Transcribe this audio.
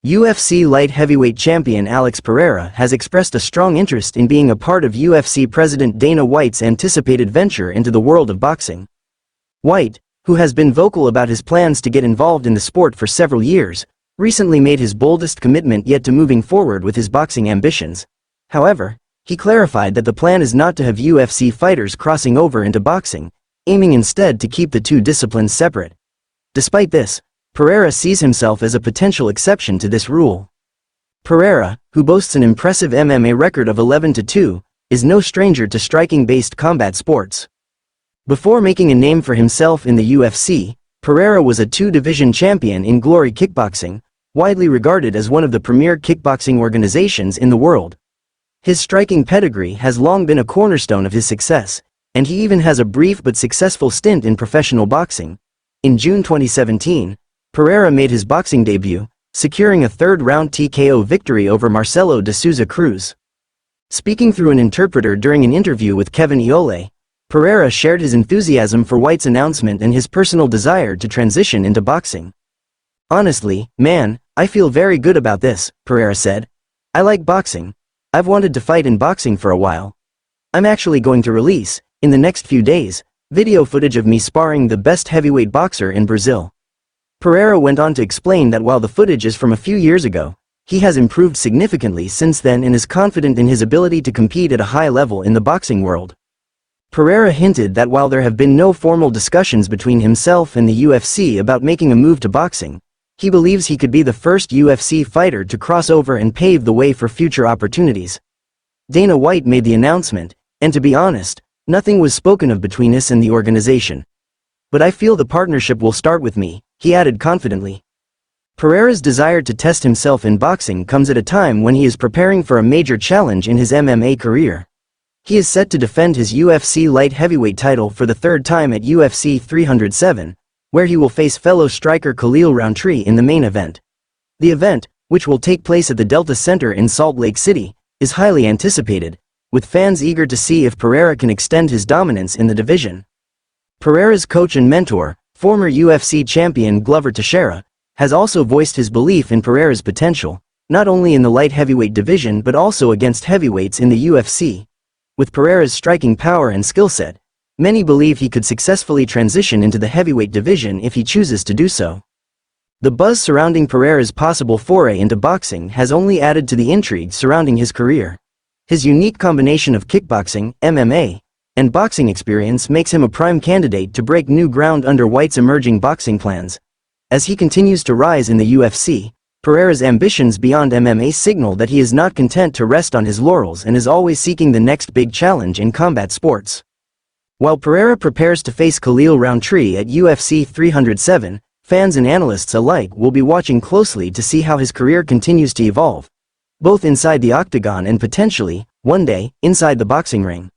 UFC light heavyweight champion Alex Pereira has expressed a strong interest in being a part of UFC President Dana White's anticipated venture into the world of boxing. White, who has been vocal about his plans to get involved in the sport for several years, recently made his boldest commitment yet to moving forward with his boxing ambitions. However, he clarified that the plan is not to have UFC fighters crossing over into boxing, aiming instead to keep the two disciplines separate. Despite this, Pereira sees himself as a potential exception to this rule. Pereira, who boasts an impressive MMA record of 11-2, is no stranger to striking-based combat sports. Before making a name for himself in the UFC, Pereira was a two-division champion in Glory Kickboxing, widely regarded as one of the premier kickboxing organizations in the world. His striking pedigree has long been a cornerstone of his success, and he even has a brief but successful stint in professional boxing. In June 2017, Pereira made his boxing debut, securing a third-round TKO victory over Marcelo de Souza Cruz. Speaking through an interpreter during an interview with Kevin Iole, Pereira shared his enthusiasm for White's announcement and his personal desire to transition into boxing. "Honestly, man, I feel very good about this," Pereira said. "I like boxing. I've wanted to fight in boxing for a while. I'm actually going to release, in the next few days, video footage of me sparring the best heavyweight boxer in Brazil." Pereira went on to explain that while the footage is from a few years ago, he has improved significantly since then and is confident in his ability to compete at a high level in the boxing world. Pereira hinted that while there have been no formal discussions between himself and the UFC about making a move to boxing, he believes he could be the first UFC fighter to cross over and pave the way for future opportunities. Dana White made the announcement, and to be honest, nothing was spoken of between us and the organization. "But I feel the partnership will start with me," he added confidently. Pereira's desire to test himself in boxing comes at a time when he is preparing for a major challenge in his MMA career. He is set to defend his UFC light heavyweight title for the third time at UFC 307, where he will face fellow striker Khalil Rountree in the main event. The event, which will take place at the Delta Center in Salt Lake City, is highly anticipated, with fans eager to see if Pereira can extend his dominance in the division. Pereira's coach and mentor, former UFC champion Glover Teixeira, has also voiced his belief in Pereira's potential, not only in the light heavyweight division but also against heavyweights in the UFC. With Pereira's striking power and skill set, many believe he could successfully transition into the heavyweight division if he chooses to do so. The buzz surrounding Pereira's possible foray into boxing has only added to the intrigue surrounding his career. His unique combination of kickboxing, MMA, and boxing experience makes him a prime candidate to break new ground under White's emerging boxing plans. As he continues to rise in the UFC, Pereira's ambitions beyond MMA signal that he is not content to rest on his laurels and is always seeking the next big challenge in combat sports. While Pereira prepares to face Khalil Rountree at UFC 307, fans and analysts alike will be watching closely to see how his career continues to evolve, both inside the octagon and potentially, one day, inside the boxing ring.